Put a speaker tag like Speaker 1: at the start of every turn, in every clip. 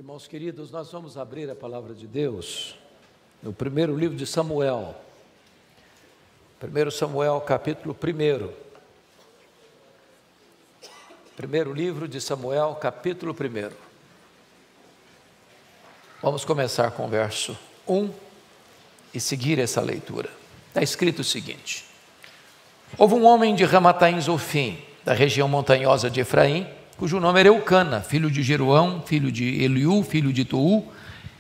Speaker 1: Irmãos queridos, nós vamos abrir a palavra de Deus no primeiro livro de Samuel. 1 Samuel, capítulo 1. Primeiro livro de Samuel, capítulo 1. Vamos começar com o verso 1 e seguir essa leitura. Está escrito o seguinte: houve um homem de Ramataim Zofim, da região montanhosa de Efraim, cujo nome era Eucana, filho de Jeroão, filho de Eliú, filho de Tou,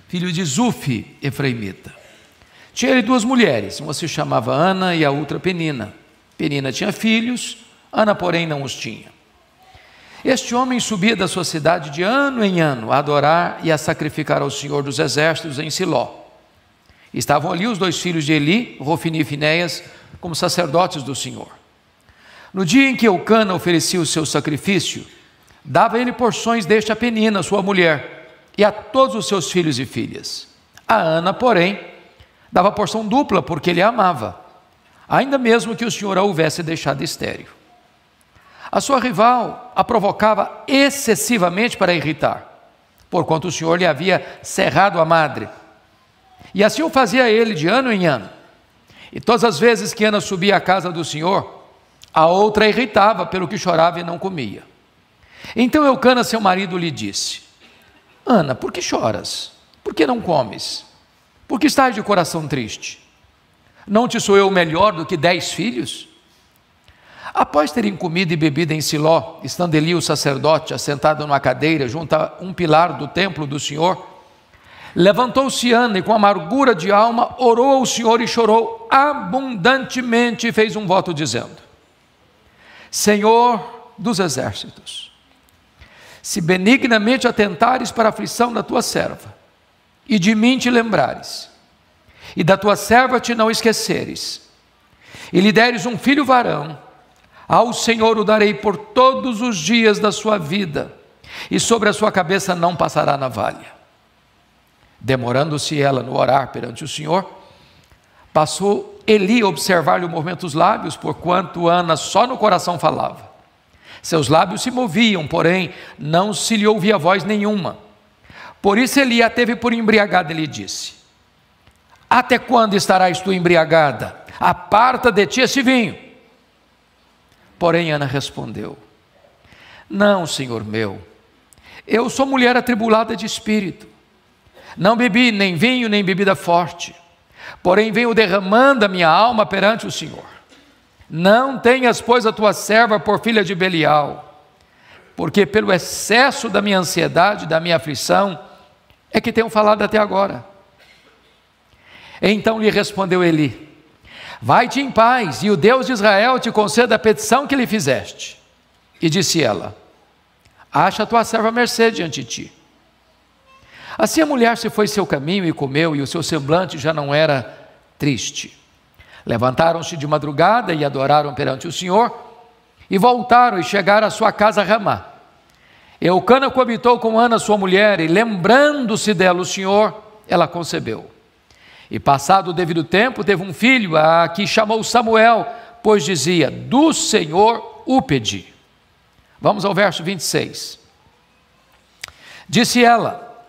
Speaker 1: filho de Zufi, efraimita. Tinha ele duas mulheres, uma se chamava Ana e a outra Penina. Penina tinha filhos, Ana, porém, não os tinha. Este homem subia da sua cidade de ano em ano a adorar e a sacrificar ao Senhor dos Exércitos em Siló. Estavam ali os dois filhos de Eli, Rofini e Finéias, como sacerdotes do Senhor. No dia em que Eucana oferecia o seu sacrifício, dava ele porções deste a Penina, sua mulher, e a todos os seus filhos e filhas. A Ana, porém, dava porção dupla, porque ele a amava, ainda mesmo que o Senhor a houvesse deixado estéril. A sua rival a provocava excessivamente para irritar, porquanto o Senhor lhe havia cerrado a madre. E assim o fazia ele de ano em ano. E todas as vezes que Ana subia à casa do Senhor, a outra a irritava pelo que chorava e não comia. Então Eucana, seu marido, lhe disse: Ana, por que choras? Por que não comes? Por que estás de coração triste? Não te sou eu melhor do que 10 filhos? Após terem comido e bebido em Siló, estando Eli o sacerdote assentado numa cadeira junto a um pilar do templo do Senhor, levantou-se Ana e com amargura de alma orou ao Senhor e chorou abundantemente e fez um voto dizendo: Senhor dos exércitos, se benignamente atentares para a aflição da tua serva, e de mim te lembrares, e da tua serva te não esqueceres, e lhe deres um filho varão, ao Senhor o darei por todos os dias da sua vida, e sobre a sua cabeça não passará navalha. Demorando-se ela no orar perante o Senhor, passou Eli a observar-lhe o movimento dos lábios, porquanto Ana só no coração falava. Seus lábios se moviam, porém não se lhe ouvia voz nenhuma. Por isso Eli a teve por embriagada e lhe disse: até quando estarás tu embriagada? Aparta de ti esse vinho. Porém Ana respondeu: não, Senhor meu, eu sou mulher atribulada de espírito. Não bebi nem vinho nem bebida forte, porém venho derramando a minha alma perante o Senhor. Não tenhas, pois, a tua serva por filha de Belial, porque pelo excesso da minha ansiedade, da minha aflição, é que tenho falado até agora. Então lhe respondeu Eli: vai-te em paz, e o Deus de Israel te conceda a petição que lhe fizeste. E disse ela: acha a tua serva mercê diante de ti. Assim a mulher se foi seu caminho e comeu, e o seu semblante já não era triste. Levantaram-se de madrugada e adoraram perante o Senhor, e voltaram e chegaram à sua casa Ramá. Eucana coabitou com Ana, sua mulher, e lembrando-se dela o Senhor, ela concebeu. E passado o devido tempo, teve um filho, a que chamou Samuel, pois dizia: do Senhor o pedi. Vamos ao verso 26. Disse ela: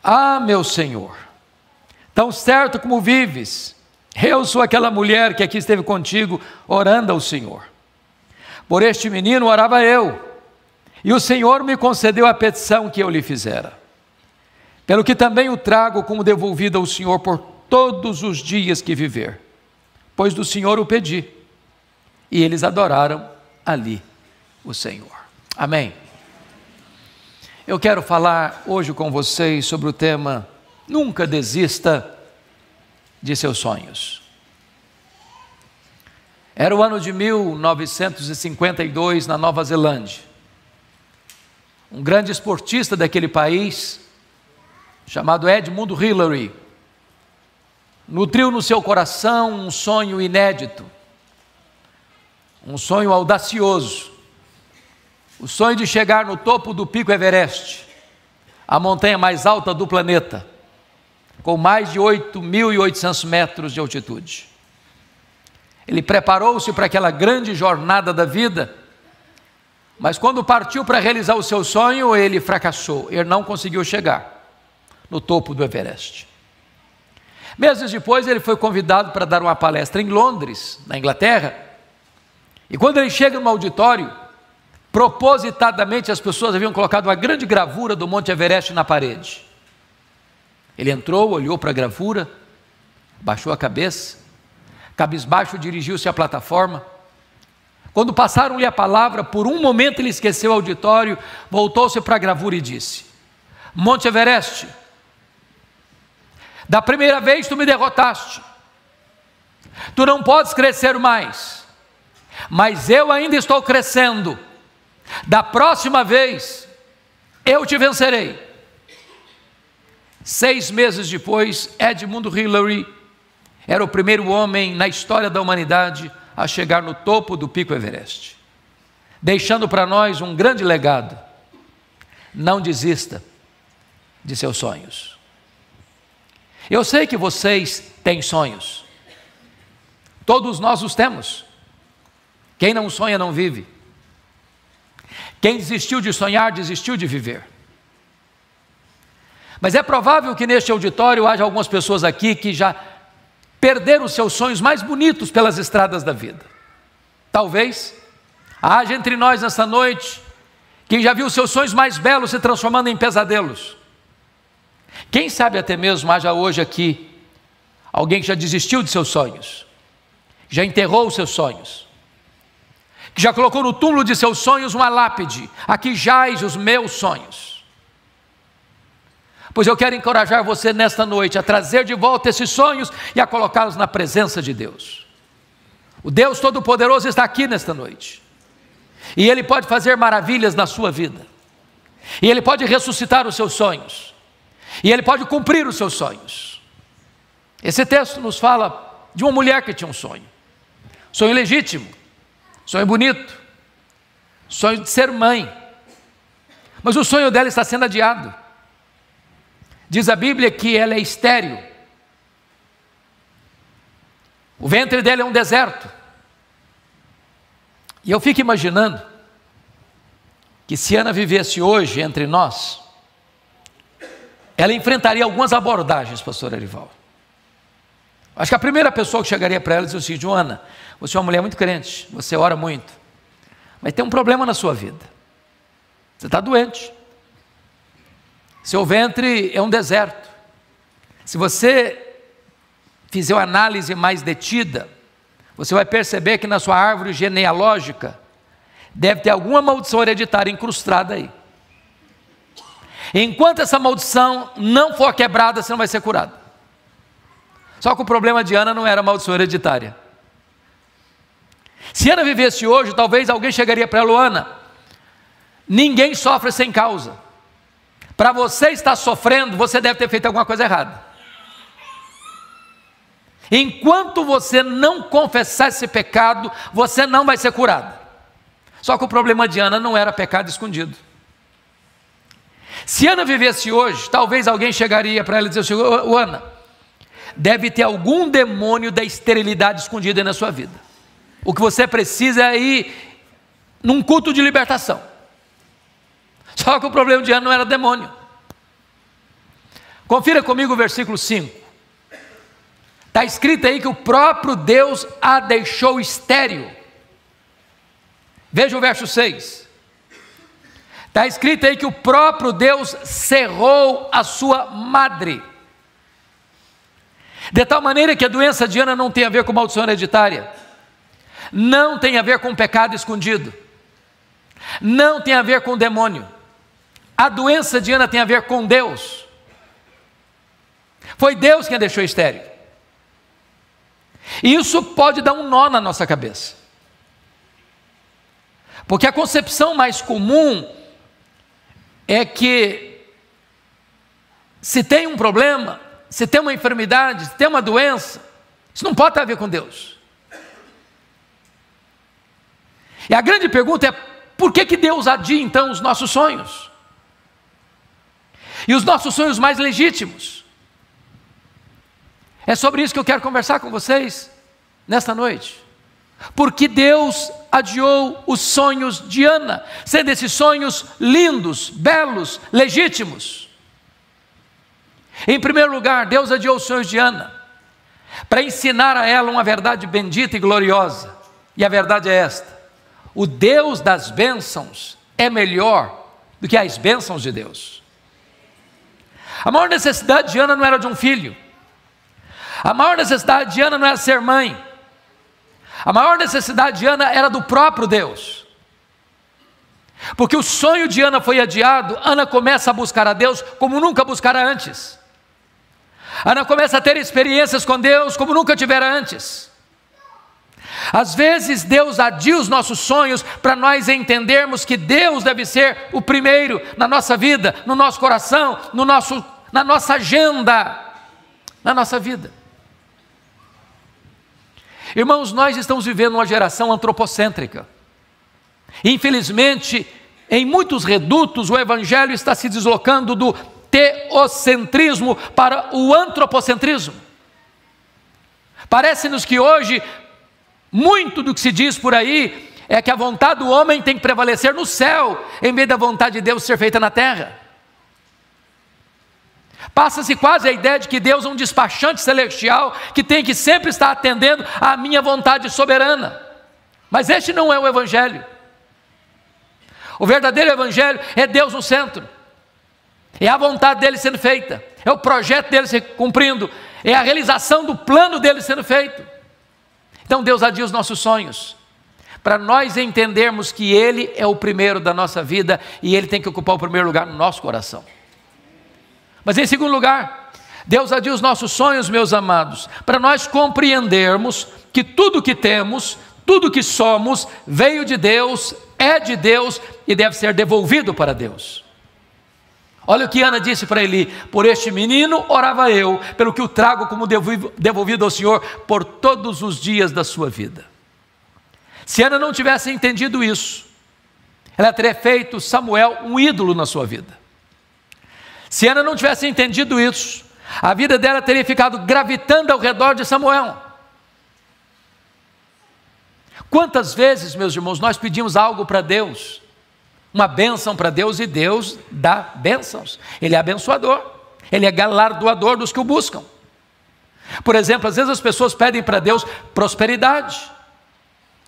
Speaker 1: ah, meu Senhor, tão certo como vives, eu sou aquela mulher que aqui esteve contigo, orando ao Senhor. Por este menino orava eu, e o Senhor me concedeu a petição que eu lhe fizera. Pelo que também o trago como devolvido ao Senhor por todos os dias que viver, pois do Senhor o pedi. E eles adoraram ali o Senhor. Amém. Eu quero falar hoje com vocês sobre o tema: nunca desista de seus sonhos. Era o ano de 1952 na Nova Zelândia. Um grande esportista daquele país, chamado Edmund Hillary, nutriu no seu coração um sonho inédito, um sonho audacioso, o sonho de chegar no topo do Pico Everest, a montanha mais alta do planeta, com mais de 8.800 metros de altitude. Ele preparou-se para aquela grande jornada da vida, Mas quando partiu para realizar o seu sonho, ele fracassou, ele não conseguiu chegar no topo do Everest. Meses depois, ele foi convidado para dar uma palestra em Londres, na Inglaterra, e quando ele chega no auditório, propositadamente as pessoas haviam colocado uma grande gravura do Monte Everest na parede. Ele entrou, olhou para a gravura, baixou a cabeça, cabisbaixo dirigiu-se à plataforma. Quando passaram-lhe a palavra, por um momento ele esqueceu o auditório, voltou-se para a gravura e disse: Monte Everest, da primeira vez tu me derrotaste, tu não podes crescer mais, mas eu ainda estou crescendo, da próxima vez eu te vencerei. 6 meses depois, Edmund Hillary era o primeiro homem na história da humanidade a chegar no topo do Pico Everest, deixando para nós um grande legado. Não desista de seus sonhos. Eu sei que vocês têm sonhos, todos nós os temos. Quem não sonha não vive. Quem desistiu de sonhar, desistiu de viver. Mas é provável que neste auditório haja algumas pessoas aqui que já perderam os seus sonhos mais bonitos pelas estradas da vida. Talvez haja entre nós nessa noite quem já viu os seus sonhos mais belos se transformando em pesadelos. Quem sabe até mesmo haja hoje aqui alguém que já desistiu de seus sonhos, já enterrou os seus sonhos, que já colocou no túmulo de seus sonhos uma lápide: aqui jaz os meus sonhos. Pois eu quero encorajar você nesta noite a trazer de volta esses sonhos e a colocá-los na presença de Deus. O Deus Todo-Poderoso está aqui nesta noite, e Ele pode fazer maravilhas na sua vida, e Ele pode ressuscitar os seus sonhos, e Ele pode cumprir os seus sonhos. Esse texto nos fala de uma mulher que tinha um sonho legítimo, sonho bonito, sonho de ser mãe, mas o sonho dela está sendo adiado. Diz a Bíblia que ela é estéril, o ventre dela é um deserto, e eu fico imaginando que se Ana vivesse hoje entre nós, ela enfrentaria algumas abordagens, pastor Arival. Acho que a primeira pessoa que chegaria para ela e dizia assim: Joana, você é uma mulher muito crente, você ora muito, mas tem um problema na sua vida, você está doente, seu ventre é um deserto. Se você fizer uma análise mais detida, você vai perceber que na sua árvore genealógica deve ter alguma maldição hereditária incrustada aí. Enquanto essa maldição não for quebrada, você não vai ser curado. Só que o problema de Ana não era a maldição hereditária. Se Ana vivesse hoje, talvez alguém chegaria para ela: Ana, ninguém sofre sem causa. Para você estar sofrendo, você deve ter feito alguma coisa errada. Enquanto você não confessar esse pecado, você não vai ser curado. Só que o problema de Ana não era pecado escondido. Se Ana vivesse hoje, talvez alguém chegaria para ela e dizer assim: Ana, deve ter algum demônio da esterilidade escondido aí na sua vida. O que você precisa é ir num culto de libertação. Só que o problema de Ana não era demônio. Confira comigo o versículo 5. Está escrito aí que o próprio Deus a deixou estéril. Veja o verso 6. Está escrito aí que o próprio Deus cerrou a sua madre. De tal maneira que a doença de Ana não tem a ver com maldição hereditária, não tem a ver com pecado escondido, não tem a ver com demônio. A doença de Ana tem a ver com Deus. Foi Deus quem a deixou estéril. E isso pode dar um nó na nossa cabeça, porque a concepção mais comum é que se tem um problema, se tem uma enfermidade, se tem uma doença, isso não pode ter a ver com Deus. E a grande pergunta é: por que Deus adia então os nossos sonhos? E os nossos sonhos mais legítimos? É sobre isso que eu quero conversar com vocês nesta noite. Porque Deus adiou os sonhos de Ana, sendo esses sonhos lindos, belos, legítimos. Em primeiro lugar, Deus adiou os sonhos de Ana, para ensinar a ela uma verdade bendita e gloriosa. E a verdade é esta: o Deus das bênçãos é melhor do que as bênçãos de Deus. A maior necessidade de Ana não era de um filho. A maior necessidade de Ana não era ser mãe. A maior necessidade de Ana era do próprio Deus. Porque o sonho de Ana foi adiado, Ana começa a buscar a Deus como nunca buscara antes. Ana começa a ter experiências com Deus como nunca tivera antes. Às vezes Deus adia os nossos sonhos para nós entendermos que Deus deve ser o primeiro na nossa vida, no nosso coração, na nossa agenda, na nossa vida. Irmãos, nós estamos vivendo uma geração antropocêntrica. Infelizmente, em muitos redutos, o Evangelho está se deslocando do teocentrismo para o antropocentrismo. Parece-nos que hoje, muito do que se diz por aí, é que a vontade do homem tem que prevalecer no céu, em vez da vontade de Deus ser feita na terra. Passa-se quase a ideia de que Deus é um despachante celestial, que tem que sempre estar atendendo à minha vontade soberana. Mas este não é o Evangelho. O verdadeiro Evangelho é Deus no centro. É a vontade dele sendo feita, é o projeto dele se cumprindo, é a realização do plano dele sendo feito. Então Deus adia os nossos sonhos, para nós entendermos que Ele é o primeiro da nossa vida, e Ele tem que ocupar o primeiro lugar no nosso coração. Mas em segundo lugar, Deus adia os nossos sonhos, meus amados, para nós compreendermos que tudo que temos, tudo que somos, veio de Deus, é de Deus e deve ser devolvido para Deus. Olha o que Ana disse para Eli: por este menino orava eu, pelo que o trago como devolvido ao Senhor por todos os dias da sua vida. Se Ana não tivesse entendido isso, ela teria feito Samuel um ídolo na sua vida. Se Ana não tivesse entendido isso, a vida dela teria ficado gravitando ao redor de Samuel. Quantas vezes, meus irmãos, nós pedimos algo para Deus, uma bênção para Deus, e Deus dá bênçãos. Ele é abençoador, Ele é galardoador dos que o buscam. Por exemplo, às vezes as pessoas pedem para Deus prosperidade,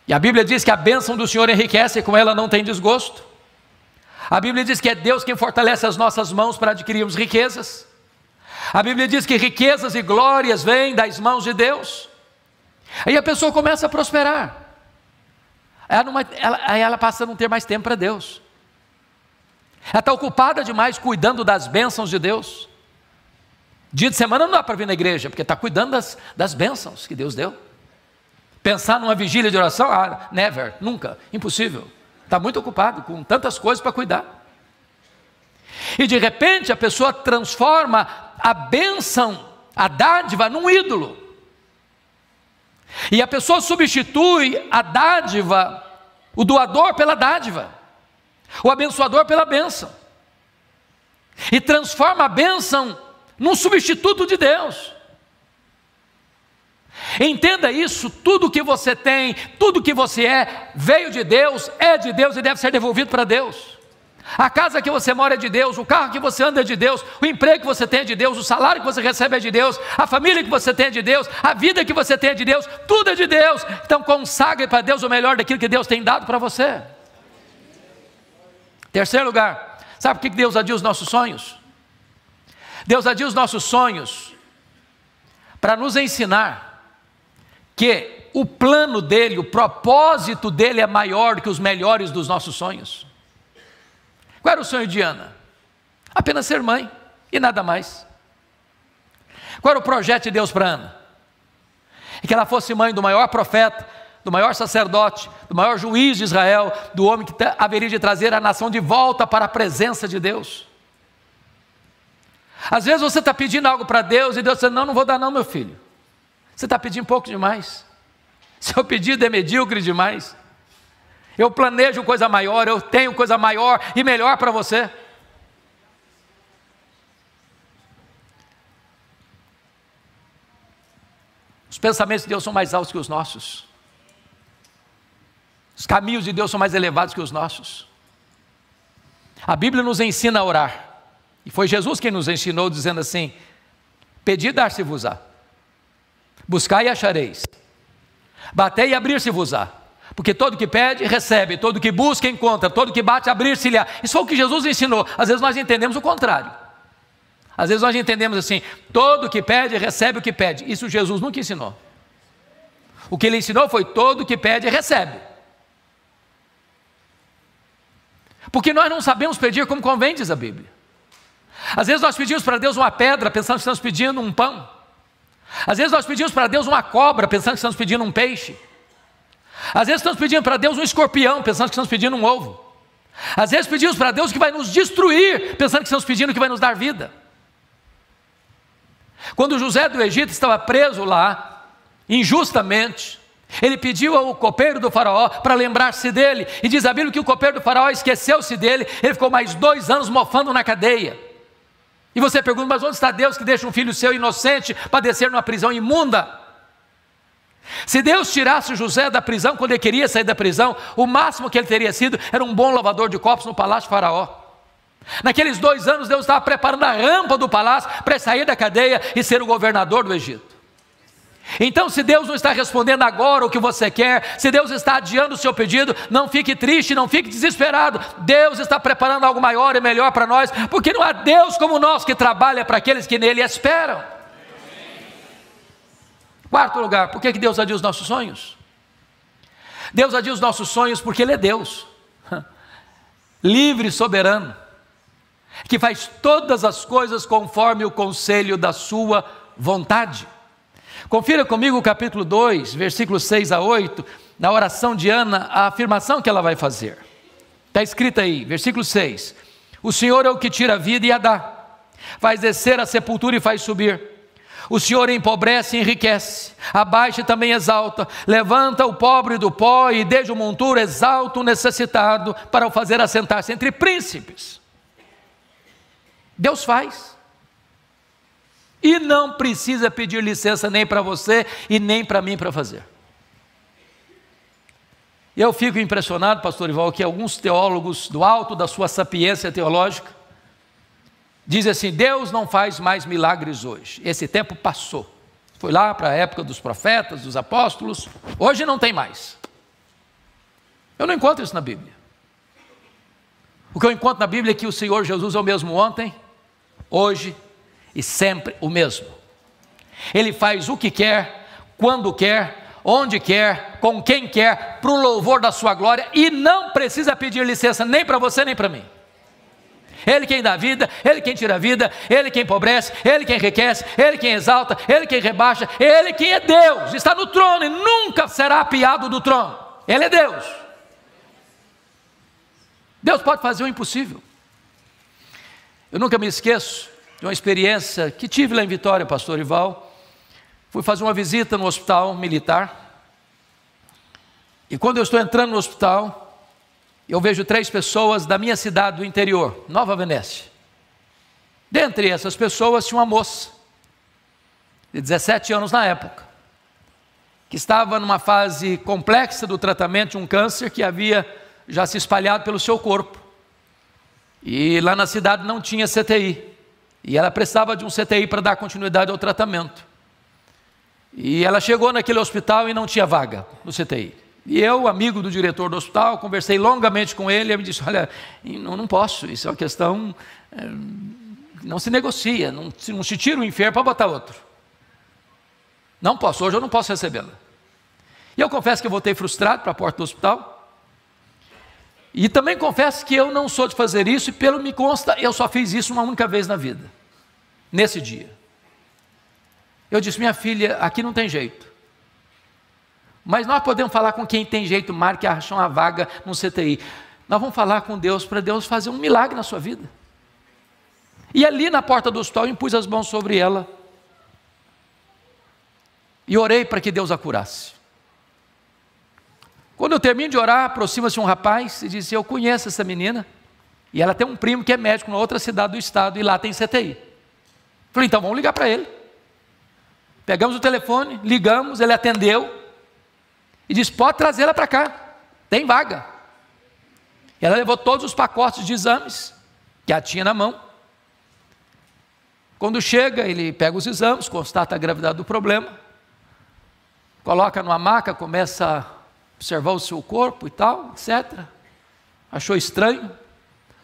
Speaker 1: e a Bíblia diz que a bênção do Senhor enriquece e com ela não tem desgosto. A Bíblia diz que é Deus quem fortalece as nossas mãos para adquirirmos riquezas. A Bíblia diz que riquezas e glórias vêm das mãos de Deus. Aí a pessoa começa a prosperar, aí ela passa a não ter mais tempo para Deus. Ela está ocupada demais cuidando das bênçãos de Deus. Dia de semana não dá para vir na igreja, porque está cuidando das bênçãos que Deus deu. Pensar numa vigília de oração, never, nunca, impossível. Está muito ocupado com tantas coisas para cuidar. E de repente a pessoa transforma a bênção, a dádiva, num ídolo. E a pessoa substitui a dádiva, o doador pela dádiva, o abençoador pela bênção, e transforma a bênção num substituto de Deus. Entenda isso: tudo que você tem, tudo que você é, veio de Deus, é de Deus e deve ser devolvido para Deus. A casa que você mora é de Deus, o carro que você anda é de Deus, o emprego que você tem é de Deus, o salário que você recebe é de Deus, a família que você tem é de Deus, a vida que você tem é de Deus, tudo é de Deus. Então consagre para Deus o melhor daquilo que Deus tem dado para você. Terceiro lugar, sabe por que Deus adia os nossos sonhos? Deus adia os nossos sonhos para nos ensinar que o plano dele, o propósito dele é maior do que os melhores dos nossos sonhos. Qual era o sonho de Ana? Apenas ser mãe e nada mais. Qual era o projeto de Deus para Ana? É que ela fosse mãe do maior profeta, do maior sacerdote, do maior juiz de Israel, do homem que haveria de trazer a nação de volta para a presença de Deus. Às vezes você está pedindo algo para Deus e Deus diz: não vou dar não, meu filho. Você está pedindo pouco demais. Seu pedido é medíocre demais. Eu planejo coisa maior, eu tenho coisa maior e melhor para você. Os pensamentos de Deus são mais altos que os nossos. Os caminhos de Deus são mais elevados que os nossos. A Bíblia nos ensina a orar. E foi Jesus quem nos ensinou, dizendo assim: pedi, dar-se-vos-á. Buscai e achareis. Batei e abrir-se-vos-á. Porque todo que pede, recebe. Todo que busca, encontra. Todo que bate, abrir-se-lhe-á. Isso foi o que Jesus ensinou. Às vezes nós entendemos o contrário. Às vezes nós entendemos assim: todo que pede, recebe o que pede. Isso Jesus nunca ensinou. O que ele ensinou foi: todo que pede, recebe. Porque nós não sabemos pedir como convém, diz a Bíblia. Às vezes nós pedimos para Deus uma pedra, pensando que estamos pedindo um pão. Às vezes nós pedimos para Deus uma cobra, pensando que estamos pedindo um peixe. Às vezes estamos pedindo para Deus um escorpião, pensando que estamos pedindo um ovo. Às vezes pedimos para Deus que vai nos destruir, pensando que estamos pedindo que vai nos dar vida. Quando José do Egito estava preso lá, injustamente, ele pediu ao copeiro do faraó para lembrar-se dele, e diz a Bíblia que o copeiro do faraó esqueceu-se dele. Ele ficou mais 2 anos mofando na cadeia. E você pergunta: mas onde está Deus que deixa um filho seu inocente padecer numa prisão imunda? Se Deus tirasse José da prisão quando ele queria sair da prisão, o máximo que ele teria sido era um bom lavador de copos no palácio do faraó. Naqueles 2 anos Deus estava preparando a rampa do palácio para sair da cadeia e ser o governador do Egito. Então, se Deus não está respondendo agora o que você quer, se Deus está adiando o seu pedido, não fique triste, não fique desesperado. Deus está preparando algo maior e melhor para nós, porque não há Deus como nós que trabalha para aqueles que nele esperam. Quarto lugar, por que Deus adia os nossos sonhos? Deus adia os nossos sonhos porque Ele é Deus, livre e soberano, que faz todas as coisas conforme o conselho da sua vontade. Confira comigo o capítulo 2, versículos 6 a 8, na oração de Ana, a afirmação que ela vai fazer. Está escrito aí, versículo 6: o Senhor é o que tira a vida e a dá, faz descer a sepultura e faz subir. O Senhor empobrece e enriquece, abaixa e também exalta, levanta o pobre do pó e desde o monturo exalta o necessitado, para o fazer assentar-se entre príncipes. Deus faz. E não precisa pedir licença nem para você e nem para mim para fazer. Eu fico impressionado, pastor Ival, que alguns teólogos, do alto da sua sapiência teológica, dizem assim: Deus não faz mais milagres hoje, esse tempo passou. Foi lá para a época dos profetas, dos apóstolos, hoje não tem mais. Eu não encontro isso na Bíblia. O que eu encontro na Bíblia é que o Senhor Jesus é o mesmo ontem, hoje e sempre o mesmo. Ele faz o que quer, quando quer, onde quer, com quem quer, para o louvor da sua glória, e não precisa pedir licença nem para você nem para mim. Ele quem dá vida, Ele quem tira a vida, Ele quem empobrece, Ele quem enriquece, Ele quem exalta, Ele quem rebaixa, Ele quem é Deus, está no trono e nunca será apiado do trono. Ele é Deus. Deus pode fazer o impossível. Eu nunca me esqueço de uma experiência que tive lá em Vitória, pastor Ival. Fui fazer uma visita no hospital militar, e quando eu estou entrando no hospital, eu vejo 3 pessoas da minha cidade do interior, Nova Venécia. Dentre essas pessoas tinha uma moça, de 17 anos na época, que estava numa fase complexa do tratamento de um câncer que havia já se espalhado pelo seu corpo, e lá na cidade não tinha CTI, e ela precisava de um CTI para dar continuidade ao tratamento. E ela chegou naquele hospital e não tinha vaga no CTI. E eu, amigo do diretor do hospital, conversei longamente com ele, e ele me disse: olha, não posso, isso é uma questão, não se negocia, não se tira um enfermo para botar outro. Não posso, hoje eu não posso recebê-la. E eu confesso que eu voltei frustrado para a porta do hospital, e também confesso que eu não sou de fazer isso, e pelo me consta, eu só fiz isso uma única vez na vida, nesse dia. Eu disse: minha filha, aqui não tem jeito, mas nós podemos falar com quem tem jeito, marque, achar uma vaga no CTI. Nós vamos falar com Deus, para Deus fazer um milagre na sua vida. E ali na porta do hospital, eu impus as mãos sobre ela, e orei para que Deus a curasse. Quando eu termino de orar, aproxima-se um rapaz e disse: eu conheço essa menina, e ela tem um primo que é médico na outra cidade do estado, e lá tem CTI. Falei: então vamos ligar para ele. Pegamos o telefone, ligamos, ele atendeu, e disse: pode trazê-la para cá. tem vaga. Ela levou todos os pacotes de exames que ela tinha na mão. Quando chega, ele pega os exames, constata a gravidade do problema, coloca numa maca, começa a observar o seu corpo e tal, etc. Achou estranho,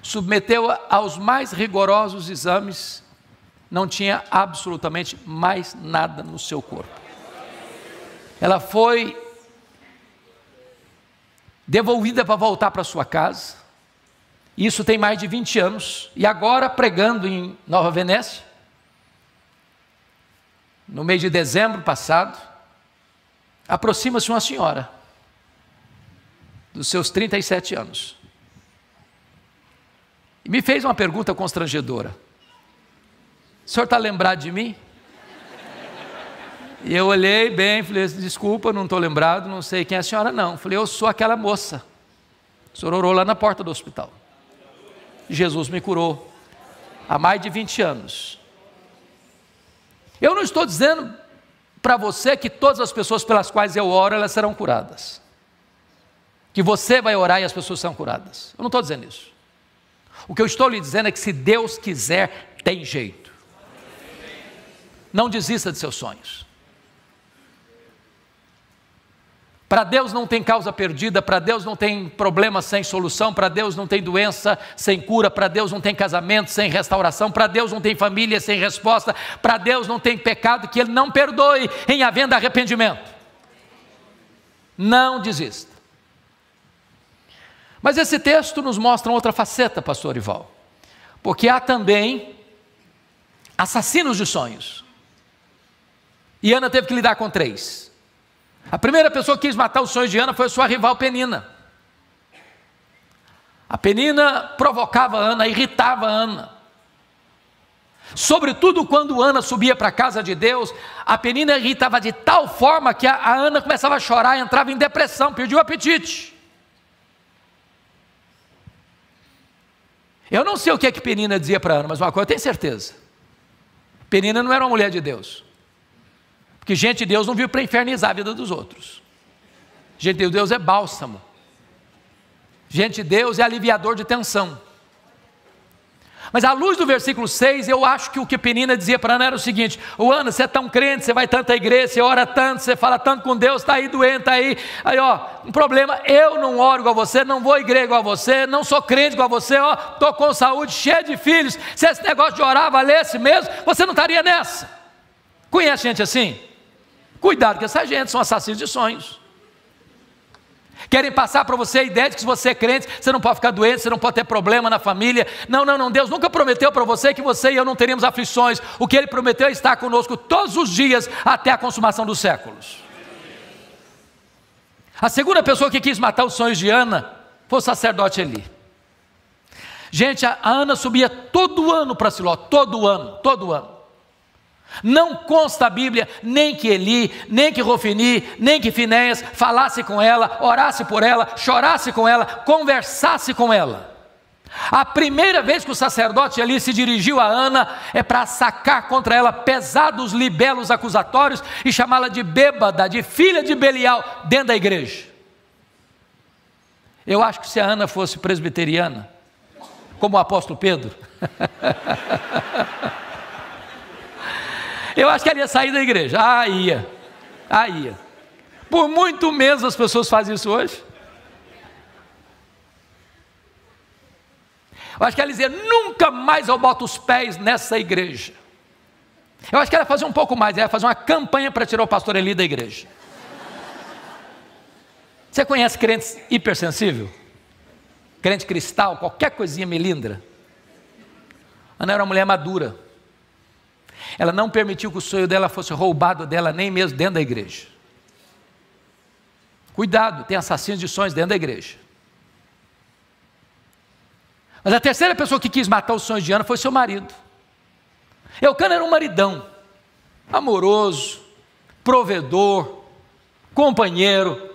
Speaker 1: submeteu aos mais rigorosos exames, não tinha absolutamente mais nada no seu corpo. Ela foi devolvida para voltar para sua casa. Isso tem mais de 20 anos. E agora, pregando em Nova Venécia, no mês de dezembro passado, aproxima-se uma senhora, dos seus 37 anos, e me fez uma pergunta constrangedora: o senhor está lembrado de mim? E eu olhei bem, falei: desculpa, não estou lembrado, não sei quem é a senhora não. Falei: eu sou aquela moça, o senhor orou lá na porta do hospital. Jesus me curou, há mais de 20 anos. Eu não estou dizendo para você que todas as pessoas pelas quais eu oro, elas serão curadas, que você vai orar e as pessoas serão curadas. Eu não estou dizendo isso. O que eu estou lhe dizendo é que se Deus quiser, tem jeito. Não desista de seus sonhos. Para Deus não tem causa perdida, para Deus não tem problema sem solução, para Deus não tem doença sem cura, para Deus não tem casamento sem restauração, para Deus não tem família sem resposta, para Deus não tem pecado que Ele não perdoe em havendo arrependimento. Não desista. Mas esse texto nos mostra outra faceta, pastor Ival, porque há também assassinos de sonhos, e Ana teve que lidar com 3. A primeira pessoa que quis matar os sonhos de Ana foi a sua rival Penina. A Penina provocava Ana, irritava Ana. Sobretudo quando Ana subia para a casa de Deus, a Penina irritava de tal forma que a Ana começava a chorar, entrava em depressão, perdia o apetite. Eu não sei o que Penina dizia para Ana, mas uma coisa eu tenho certeza: Penina não era uma mulher de Deus. Porque gente de Deus não vive para infernizar a vida dos outros. Gente de Deus é bálsamo. Gente de Deus é aliviador de tensão. Mas à luz do versículo 6, eu acho que o que Penina dizia para Ana era o seguinte: ô Ana, você é tão crente, você vai tanto à igreja, você ora tanto, você fala tanto com Deus, está aí doente, está aí um problema, eu não oro igual a você, não vou à igreja igual a você, não sou crente igual a você, estou com saúde, cheio de filhos, se esse negócio de orar valesse mesmo, você não estaria nessa. Conhece gente assim? Cuidado que essa gente são assassinos de sonhos. Querem passar para você a ideia de que se você é crente, você não pode ficar doente, você não pode ter problema na família. Não, Deus nunca prometeu para você que você e eu não teríamos aflições. O que Ele prometeu é estar conosco todos os dias até a consumação dos séculos. A segunda pessoa que quis matar os sonhos de Ana foi o sacerdote Eli. Gente, a Ana subia todo ano para Siló, todo ano. Não consta a Bíblia, nem que Eli, nem que Rofini, nem que Finéias falasse com ela, orasse por ela, chorasse com ela, conversasse com ela. A primeira vez que o sacerdote Eli se dirigiu a Ana é para sacar contra ela pesados libelos acusatórios e chamá-la de bêbada, de filha de Belial, dentro da igreja. Eu acho que se a Ana fosse presbiteriana, como o apóstolo Pedro, eu acho que ela ia sair da igreja. Ia. Por muito menos as pessoas fazem isso hoje. Eu acho que ela dizia: nunca mais eu boto os pés nessa igreja. Eu acho que ela ia fazer um pouco mais, ela ia fazer uma campanha para tirar o pastor Eli da igreja. Você conhece crentes hipersensível? Crente cristal, qualquer coisinha melindra? Ana era uma mulher madura. Ela não permitiu que o sonho dela fosse roubado dela, nem mesmo dentro da igreja. Cuidado, tem assassinos de sonhos dentro da igreja. Mas a terceira pessoa que quis matar os sonhos de Ana foi seu marido. Eucana era um maridão, amoroso, provedor, companheiro.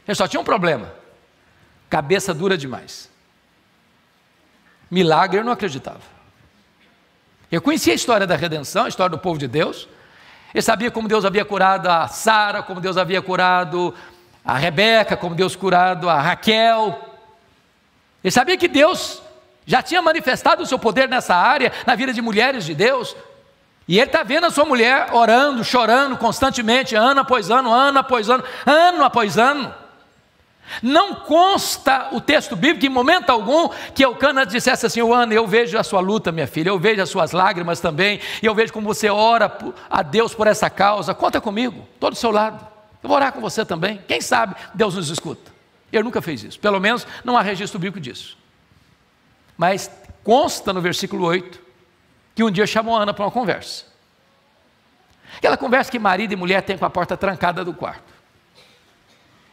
Speaker 1: Ele só tinha um problema: cabeça dura demais. Milagre eu não acreditava. Eu conhecia a história da redenção, a história do povo de Deus. Eu sabia como Deus havia curado a Sara, como Deus havia curado a Rebeca, como Deus curado a Raquel. Ele sabia que Deus já tinha manifestado o seu poder nessa área, na vida de mulheres de Deus. E ele está vendo a sua mulher orando, chorando constantemente, ano após ano, ano após ano, ano após ano. Não consta o texto bíblico, em momento algum, que Eucana dissesse assim: Ana, eu vejo a sua luta, minha filha, eu vejo as suas lágrimas também, e eu vejo como você ora a Deus por essa causa, conta comigo, estou do seu lado, eu vou orar com você também, quem sabe Deus nos escuta. Ele nunca fez isso, pelo menos não há registro bíblico disso. Mas consta no versículo 8, que um dia chamou Ana para uma conversa. Aquela conversa que marido e mulher têm com a porta trancada do quarto.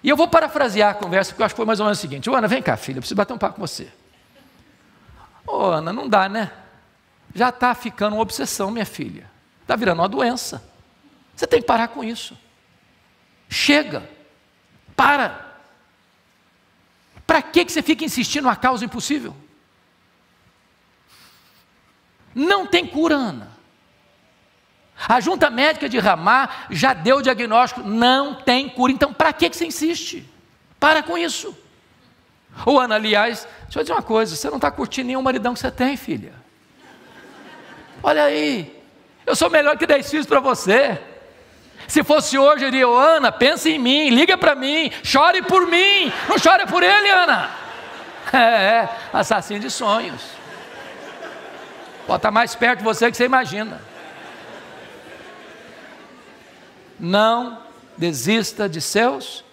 Speaker 1: E eu vou parafrasear a conversa, porque eu acho que foi mais ou menos o seguinte: Ana, vem cá, filha, eu preciso bater um papo com você. Ana, não dá, né? Já está ficando uma obsessão, minha filha. Está virando uma doença. Você tem que parar com isso. Chega. Para. Para que você fica insistindo numa causa impossível? Não tem cura, Ana. A junta médica de Ramá já deu o diagnóstico, não tem cura. Então, para que você insiste? Para com isso. Ô Ana, aliás, deixa eu dizer uma coisa: você não está curtindo nenhum maridão que você tem, filha. Olha aí, eu sou melhor que 10 filhos para você. Se fosse hoje, eu diria: Ana, pensa em mim, liga para mim, chore por mim, não chore por ele, Ana. Assassino de sonhos. Pode estar mais perto de você que você imagina. Não desista de seus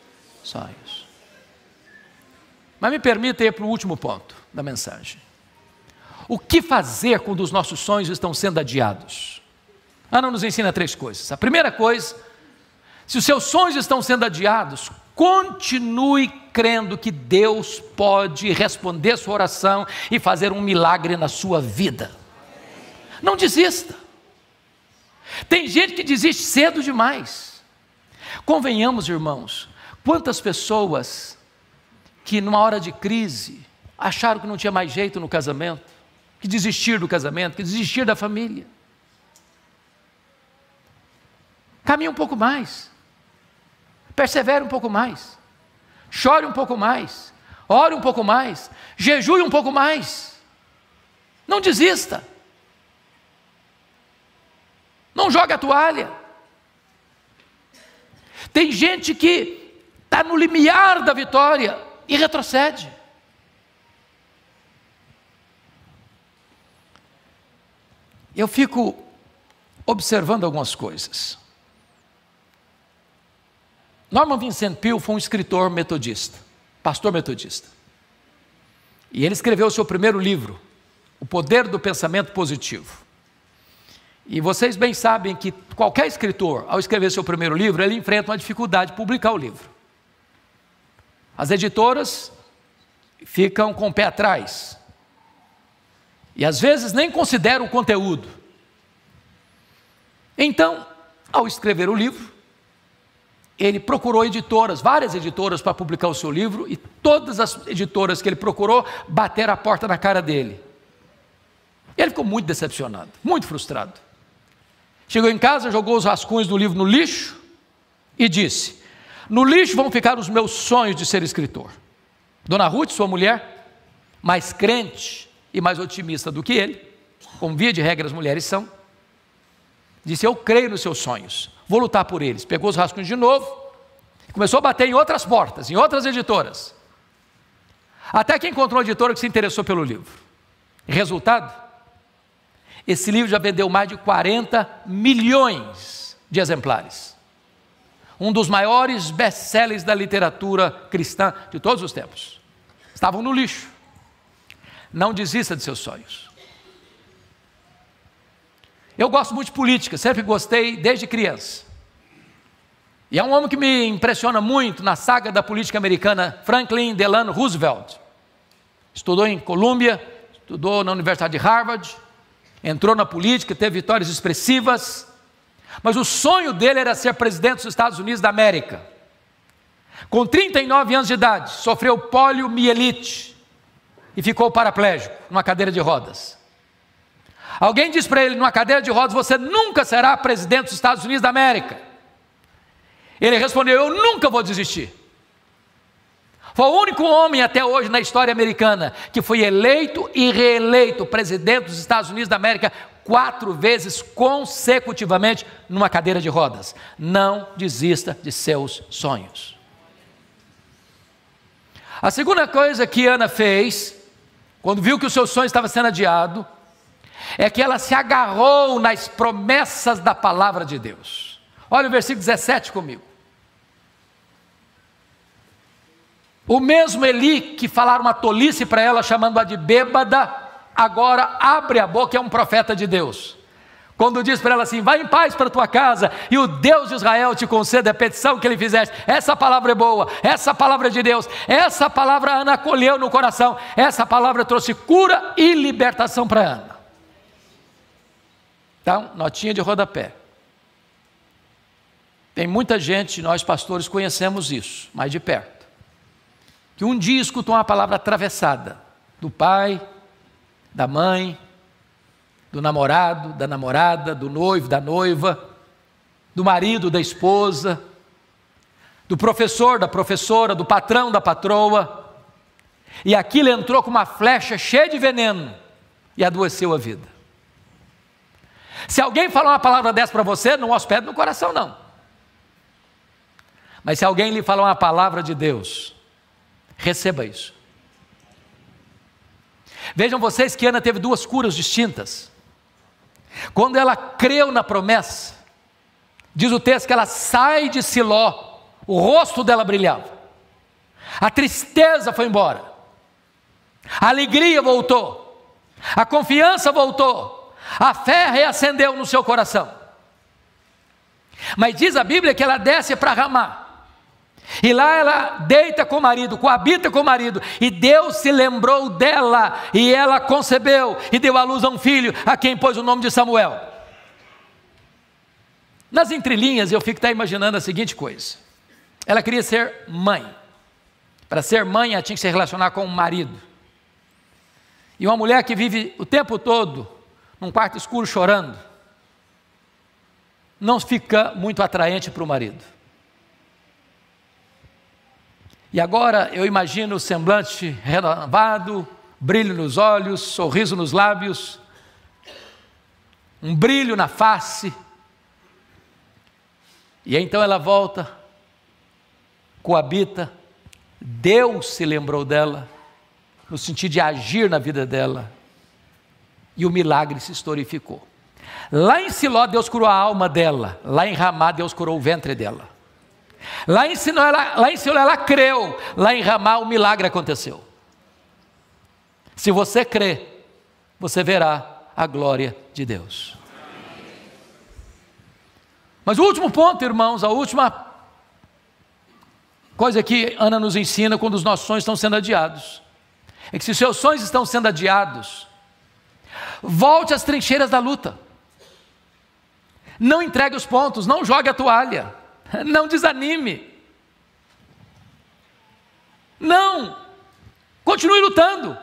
Speaker 1: sonhos. Mas me permita ir para o último ponto da mensagem. O que fazer quando os nossos sonhos estão sendo adiados? Ana nos ensina 3 coisas. A primeira coisa: se os seus sonhos estão sendo adiados, continue crendo que Deus pode responder sua oração e fazer um milagre na sua vida. Não desista. Tem gente que desiste cedo demais. Convenhamos, irmãos, quantas pessoas que numa hora de crise acharam que não tinha mais jeito no casamento, que desistir do casamento, que desistir da família. Caminhe um pouco mais, persevere um pouco mais, chore um pouco mais, ore um pouco mais, jejue um pouco mais. Não desista. Não joga a toalha. Tem gente que está no limiar da vitória e retrocede. Eu fico observando algumas coisas. Norman Vincent Peale foi um escritor metodista, pastor metodista. E ele escreveu o seu primeiro livro, O Poder do Pensamento Positivo. E vocês bem sabem que qualquer escritor, ao escrever seu primeiro livro, ele enfrenta uma dificuldade de publicar o livro. As editoras ficam com o pé atrás. E às vezes nem consideram o conteúdo. Então, ao escrever o livro, ele procurou editoras, várias editoras, para publicar o seu livro, e todas as editoras que ele procurou bateram a porta na cara dele. E ele ficou muito decepcionado, muito frustrado. Chegou em casa, jogou os rascunhos do livro no lixo e disse: no lixo vão ficar os meus sonhos de ser escritor. Dona Ruth, sua mulher, mais crente e mais otimista do que ele, como via de regra as mulheres são, disse: eu creio nos seus sonhos, vou lutar por eles. Pegou os rascunhos de novo e começou a bater em outras portas, em outras editoras, até que encontrou uma editora que se interessou pelo livro. Resultado: esse livro já vendeu mais de 40 milhões de exemplares. Um dos maiores best-sellers da literatura cristã de todos os tempos. Estavam no lixo. Não desista de seus sonhos. Eu gosto muito de política, sempre gostei desde criança. E é um homem que me impressiona muito na saga da política americana, Franklin Delano Roosevelt. Estudou em Columbia, estudou na Universidade de Harvard, entrou na política, teve vitórias expressivas, mas o sonho dele era ser presidente dos Estados Unidos da América. Com 39 anos de idade, sofreu poliomielite e ficou paraplégico, numa cadeira de rodas. Alguém disse para ele, numa cadeira de rodas: você nunca será presidente dos Estados Unidos da América. Ele respondeu: eu nunca vou desistir. Foi o único homem até hoje na história americana que foi eleito e reeleito presidente dos Estados Unidos da América 4 vezes consecutivamente numa cadeira de rodas. Não desista de seus sonhos. A segunda coisa que Ana fez, quando viu que o seu sonho estava sendo adiado, é que ela se agarrou nas promessas da palavra de Deus. Olha o versículo 17 comigo. O mesmo Eli que falaram uma tolice para ela, chamando-a de bêbada, agora abre a boca, é um profeta de Deus. Quando diz para ela assim: vai em paz para a tua casa, e o Deus de Israel te conceda a petição que ele fizeste. Essa palavra é boa, essa palavra é de Deus, essa palavra Ana acolheu no coração, essa palavra trouxe cura e libertação para Ana. Então, notinha de rodapé. Tem muita gente, nós pastores conhecemos isso, mais de perto, que um dia escutou uma palavra atravessada, do pai, da mãe, do namorado, da namorada, do noivo, da noiva, do marido, da esposa, do professor, da professora, do patrão, da patroa, e aquilo entrou com uma flecha cheia de veneno e adoeceu a vida. Se alguém falar uma palavra dessa para você, não hospede no coração não. Mas se alguém lhe falar uma palavra de Deus, receba isso. Vejam vocês que Ana teve 2 curas distintas. Quando ela creu na promessa, diz o texto que ela sai de Siló, o rosto dela brilhava, a tristeza foi embora, a alegria voltou, a confiança voltou, a fé reacendeu no seu coração. Mas diz a Bíblia que ela desce para Ramá, e lá ela deita com o marido, coabita com o marido, e Deus se lembrou dela, e ela concebeu, e deu à luz a um filho, a quem pôs o nome de Samuel. Nas entrelinhas eu fico imaginando a seguinte coisa: ela queria ser mãe. Para ser mãe ela tinha que se relacionar com o marido, e uma mulher que vive o tempo todo num quarto escuro chorando, não fica muito atraente para o marido. E agora eu imagino o semblante renovado, brilho nos olhos, sorriso nos lábios, um brilho na face. E então ela volta, coabita, Deus se lembrou dela, no sentido de agir na vida dela, e o milagre se historificou. Lá em Siló Deus curou a alma dela, lá em Ramá Deus curou o ventre dela. Lá em Siló ela creu, lá em Ramá o milagre aconteceu. Se você crê, você verá a glória de Deus. Mas o último ponto, irmãos, a última coisa que Ana nos ensina quando os nossos sonhos estão sendo adiados, é que se seus sonhos estão sendo adiados, volte às trincheiras da luta. Não entregue os pontos, não jogue a toalha, não desanime, não, continue lutando.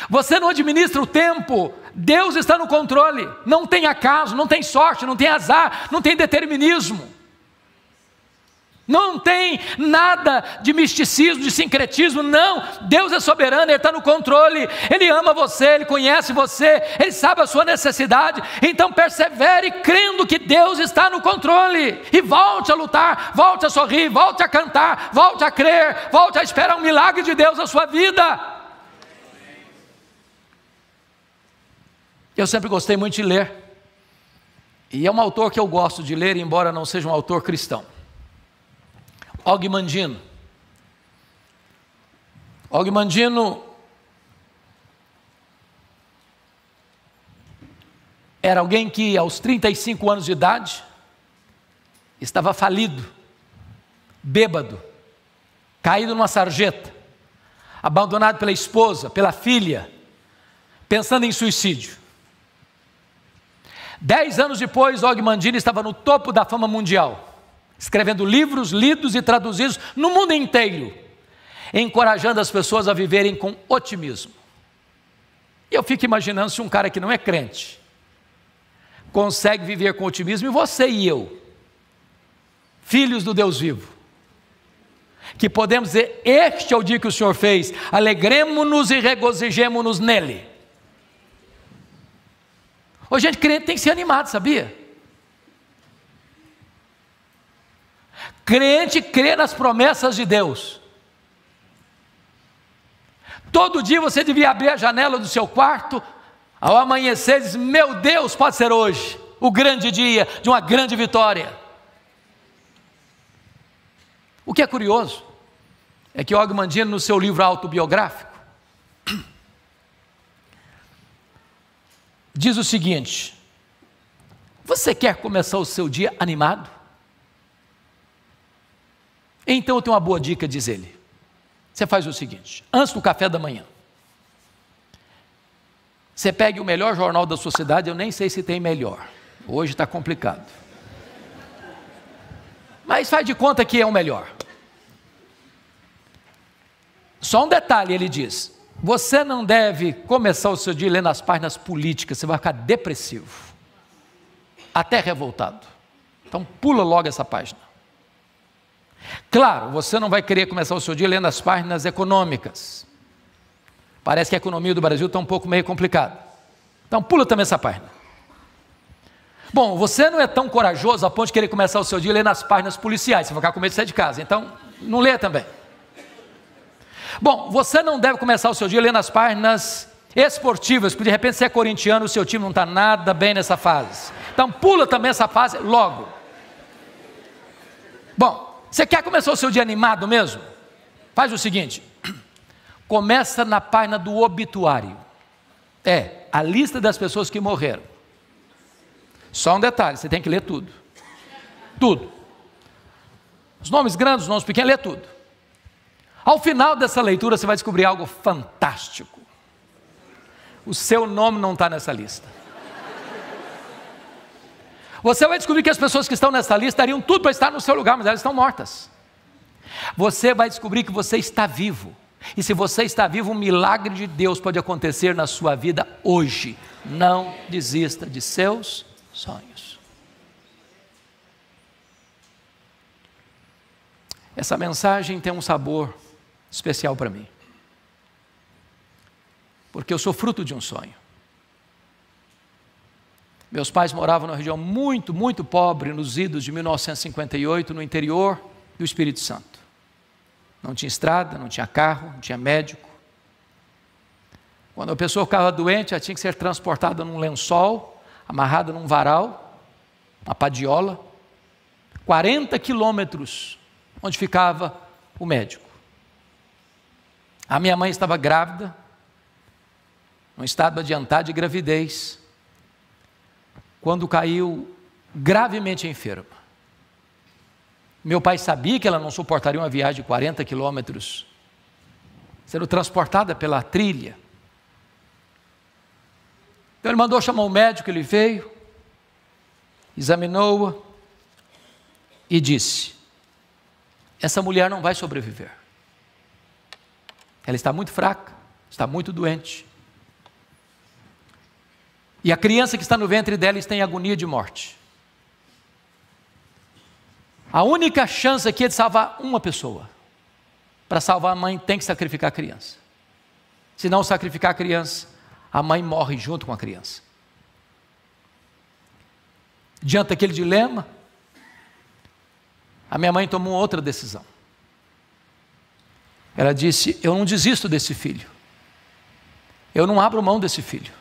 Speaker 1: Você não administra o tempo, Deus está no controle. Não tem acaso, não tem sorte, não tem azar, não tem determinismo, não tem nada de misticismo, de sincretismo. Não, Deus é soberano, Ele está no controle, Ele ama você, Ele conhece você, Ele sabe a sua necessidade. Então persevere crendo que Deus está no controle, e volte a lutar, volte a sorrir, volte a cantar, volte a crer, volte a esperar um milagre de Deus na sua vida. Eu sempre gostei muito de ler, e é um autor que eu gosto de ler, embora não seja um autor cristão, Og Mandino. Og Mandino era alguém que aos 35 anos de idade estava falido, bêbado, caído numa sarjeta, abandonado pela esposa, pela filha, pensando em suicídio. 10 anos depois, Og Mandino estava no topo da fama mundial, escrevendo livros lidos e traduzidos no mundo inteiro, encorajando as pessoas a viverem com otimismo. E eu fico imaginando se um cara que não é crente consegue viver com otimismo, e você e eu, filhos do Deus vivo, que podemos dizer: este é o dia que o Senhor fez, alegremo-nos e regozijemo-nos nele. Ô, gente, crente tem que ser animado, sabia? Crente crê nas promessas de Deus. Todo dia você devia abrir a janela do seu quarto, ao amanhecer, e dizer: meu Deus, pode ser hoje o grande dia de uma grande vitória. O que é curioso é que Og Mandino, no seu livro autobiográfico, diz o seguinte: você quer começar o seu dia animado? Então eu tenho uma boa dica, diz ele. Você faz o seguinte: antes do café da manhã, você pegue o melhor jornal da sua cidade. Eu nem sei se tem melhor, hoje está complicado, mas faz de conta que é o melhor. Só um detalhe, ele diz: você não deve começar o seu dia lendo as páginas políticas, você vai ficar depressivo, até revoltado. Então pula logo essa página. Claro, você não vai querer começar o seu dia lendo as páginas econômicas. Parece que a economia do Brasil está um pouco meio complicada. Então pula também essa página. Bom, você não é tão corajoso a ponto de querer começar o seu dia lendo as páginas policiais, você vai ficar com medo de sair de casa, então não lê também. Bom, você não deve começar o seu dia lendo as páginas esportivas, porque de repente você é corintiano, o seu time não está nada bem nessa fase. Então pula também essa fase logo. Bom, você quer começar o seu dia animado mesmo? Faz o seguinte: começa na página do obituário. É, a lista das pessoas que morreram. Só um detalhe, você tem que ler tudo. Tudo. Os nomes grandes, os nomes pequenos, lê tudo. Ao final dessa leitura você vai descobrir algo fantástico. O seu nome não está nessa lista. Você vai descobrir que as pessoas que estão nessa lista dariam tudo para estar no seu lugar, mas elas estão mortas. Você vai descobrir que você está vivo. E se você está vivo, um milagre de Deus pode acontecer na sua vida hoje. Não desista de seus sonhos. Essa mensagem tem um sabor especial para mim, porque eu sou fruto de um sonho. Meus pais moravam numa região muito, muito pobre, nos idos de 1958, no interior do Espírito Santo. Não tinha estrada, não tinha carro, não tinha médico. Quando a pessoa ficava doente, ela tinha que ser transportada num lençol, amarrada num varal, uma padiola, 40 quilômetros onde ficava o médico. A minha mãe estava grávida, num estado adiantado de gravidez, quando caiu gravemente enferma. Meu pai sabia que ela não suportaria uma viagem de 40 quilômetros, sendo transportada pela trilha. Então ele mandou chamar um médico, ele veio, examinou-a e disse: essa mulher não vai sobreviver. Ela está muito fraca, está muito doente. E a criança que está no ventre dela está em agonia de morte. A única chance aqui é de salvar uma pessoa. Para salvar a mãe tem que sacrificar a criança. Se não sacrificar a criança, a mãe morre junto com a criança. Diante daquele dilema, a minha mãe tomou outra decisão. Ela disse: eu não desisto desse filho. Eu não abro mão desse filho.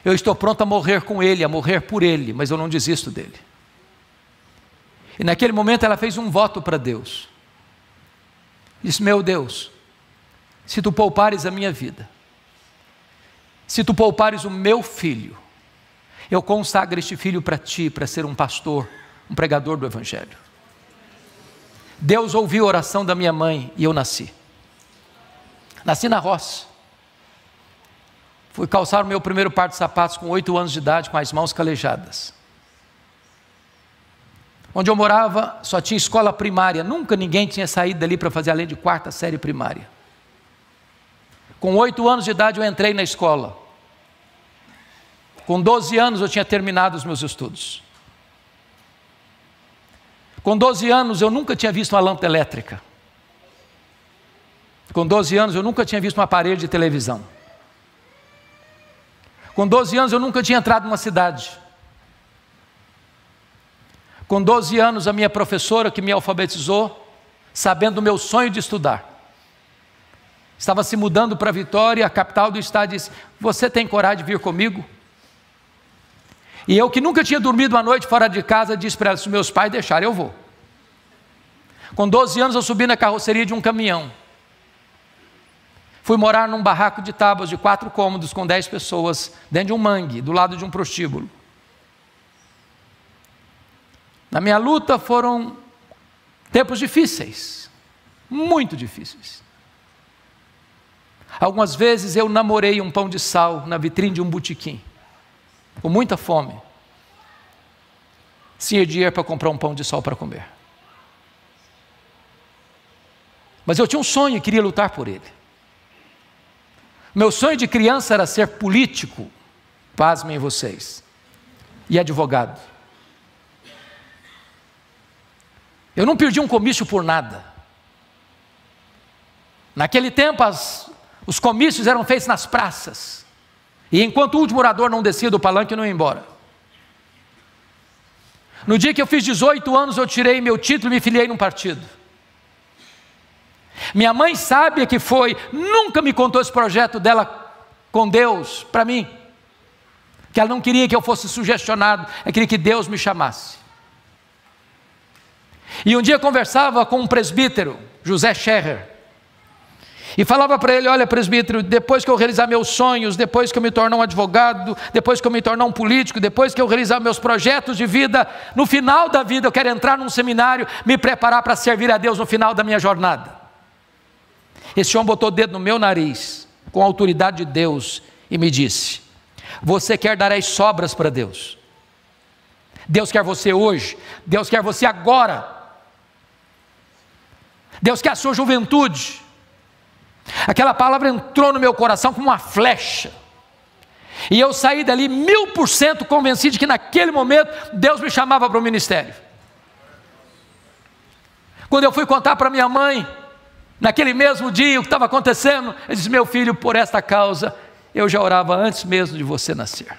Speaker 1: Eu estou pronto a morrer com ele, a morrer por ele, mas eu não desisto dele. E naquele momento ela fez um voto para Deus. Disse: meu Deus, se tu poupares a minha vida, se tu poupares o meu filho, eu consagro este filho para ti, para ser um pastor, um pregador do Evangelho. Deus ouviu a oração da minha mãe e eu nasci. Nasci na roça. Fui calçar o meu primeiro par de sapatos com 8 anos de idade, com as mãos calejadas. Onde eu morava só tinha escola primária, nunca ninguém tinha saído dali para fazer além de 4ª série primária. Com 8 anos de idade eu entrei na escola. Com 12 anos eu tinha terminado os meus estudos. Com 12 anos eu nunca tinha visto uma lâmpada elétrica. Com 12 anos eu nunca tinha visto um aparelho de televisão. Com 12 anos eu nunca tinha entrado numa cidade. Com 12 anos a minha professora que me alfabetizou, sabendo do meu sonho de estudar, estava se mudando para Vitória, a capital do estado, e disse: você tem coragem de vir comigo? E eu, que nunca tinha dormido uma noite fora de casa, disse para ela: se meus pais deixarem, eu vou. Com 12 anos eu subi na carroceria de um caminhão. Fui morar num barraco de tábuas de 4 cômodos com 10 pessoas, dentro de um mangue, do lado de um prostíbulo. Na minha luta foram tempos difíceis, muito difíceis. Algumas vezes eu namorei um pão de sal na vitrine de um botequim, com muita fome, sem dinheiro para comprar um pão de sal para comer. Mas eu tinha um sonho e queria lutar por ele. Meu sonho de criança era ser político, pasmem vocês, e advogado. Eu não perdi um comício por nada. Naquele tempo os comícios eram feitos nas praças, e enquanto o último orador não descia do palanque, eu não ia embora. No dia que eu fiz 18 anos, eu tirei meu título e me filiei num partido. Minha mãe, sábia que foi, nunca me contou esse projeto dela com Deus para mim, que ela não queria que eu fosse sugestionado, ela queria que Deus me chamasse. E um dia conversava com um presbítero, José Scherrer, e falava para ele: olha, presbítero, depois que eu realizar meus sonhos, depois que eu me tornar um advogado, depois que eu me tornar um político, depois que eu realizar meus projetos de vida, no final da vida eu quero entrar num seminário, me preparar para servir a Deus no final da minha jornada. Esse homem botou o dedo no meu nariz, com a autoridade de Deus, e me disse: você quer dar as sobras para Deus? Deus quer você hoje, Deus quer você agora, Deus quer a sua juventude. Aquela palavra entrou no meu coração como uma flecha, e eu saí dali 1000% convencido de que naquele momento Deus me chamava para o ministério. Quando eu fui contar para minha mãe, naquele mesmo dia, o que estava acontecendo, eu disse: meu filho, por esta causa eu já orava antes mesmo de você nascer.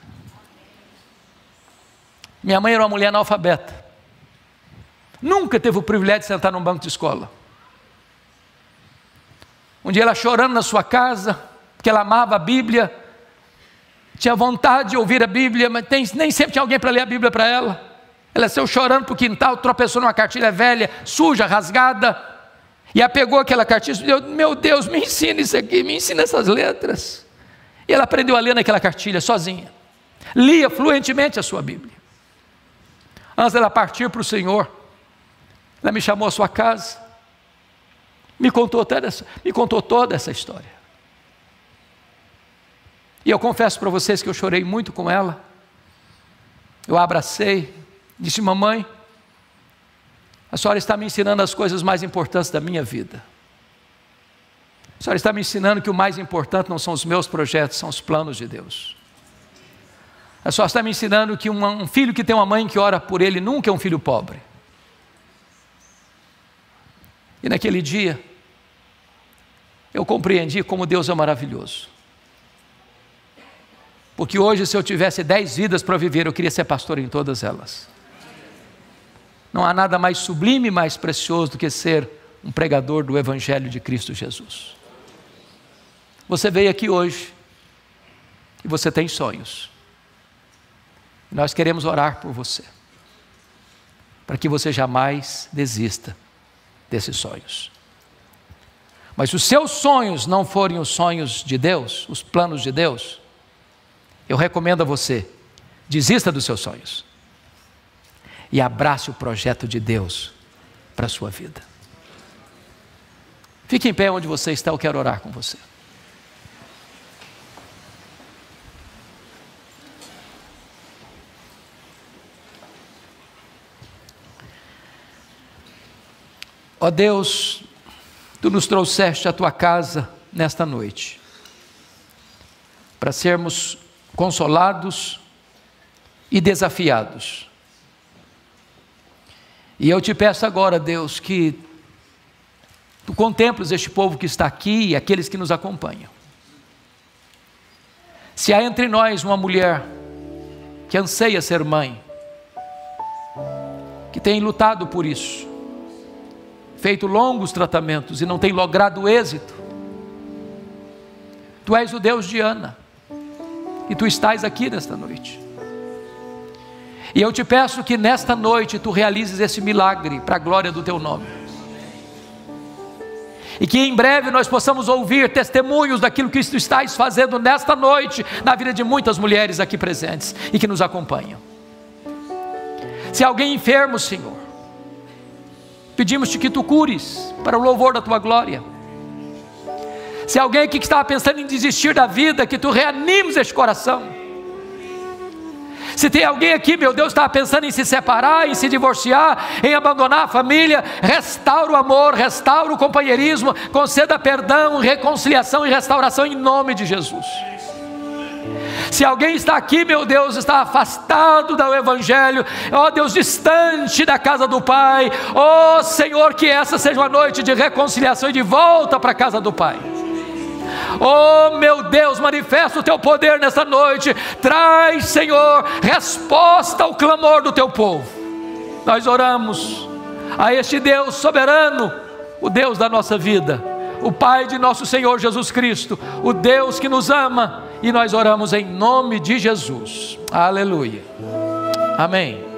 Speaker 1: Minha mãe era uma mulher analfabeta, nunca teve o privilégio de sentar num banco de escola. Um dia ela chorando na sua casa, porque ela amava a Bíblia, tinha vontade de ouvir a Bíblia, mas nem sempre tinha alguém para ler a Bíblia para ela. Ela saiu chorando para o quintal, tropeçou numa cartilha velha, suja, rasgada, e ela pegou aquela cartilha e disse: meu Deus, me ensina isso aqui, me ensina essas letras. E ela aprendeu a ler naquela cartilha sozinha, lia fluentemente a sua Bíblia. Antes dela partir para o Senhor, ela me chamou à sua casa, me contou toda essa história. E eu confesso para vocês que eu chorei muito com ela. Eu a abracei, disse: mamãe, a senhora está me ensinando as coisas mais importantes da minha vida. A senhora está me ensinando que o mais importante não são os meus projetos, são os planos de Deus. A senhora está me ensinando que um filho que tem uma mãe que ora por ele nunca é um filho pobre. E naquele dia, eu compreendi como Deus é maravilhoso. Porque hoje, se eu tivesse 10 vidas para viver, eu queria ser pastor em todas elas. Não há nada mais sublime e mais precioso do que ser um pregador do Evangelho de Cristo Jesus. Você veio aqui hoje e você tem sonhos. E nós queremos orar por você, para que você jamais desista desses sonhos. Mas se os seus sonhos não forem os sonhos de Deus, os planos de Deus, eu recomendo a você: desista dos seus sonhos e abrace o projeto de Deus para a sua vida. Fique em pé onde você está, eu quero orar com você. Ó Deus, Tu nos trouxeste à Tua casa nesta noite, para sermos consolados e desafiados. E eu te peço agora, Deus, que Tu contemples este povo que está aqui e aqueles que nos acompanham. Se há entre nós uma mulher que anseia ser mãe, que tem lutado por isso, feito longos tratamentos e não tem logrado êxito, Tu és o Deus de Ana, e Tu estás aqui nesta noite. E eu te peço que nesta noite Tu realizes esse milagre para a glória do Teu nome. E que em breve nós possamos ouvir testemunhos daquilo que Tu estás fazendo nesta noite, na vida de muitas mulheres aqui presentes e que nos acompanham. Se alguém enfermo, Senhor, pedimos-Te que Tu cures, para o louvor da Tua glória. Se alguém aqui que estava pensando em desistir da vida, que Tu reanimes este coração. Se tem alguém aqui, meu Deus, estava pensando em se separar, em se divorciar, em abandonar a família, restaura o amor, restaura o companheirismo, conceda perdão, reconciliação e restauração em nome de Jesus. Se alguém está aqui, meu Deus, está afastado do Evangelho, ó Deus, distante da casa do Pai, ó Senhor, que essa seja uma noite de reconciliação e de volta para a casa do Pai. Oh meu Deus, manifesta o Teu poder nessa noite, traz, Senhor, resposta ao clamor do Teu povo. Nós oramos a este Deus soberano, o Deus da nossa vida, o Pai de nosso Senhor Jesus Cristo, o Deus que nos ama, e nós oramos em nome de Jesus. Aleluia. Amém.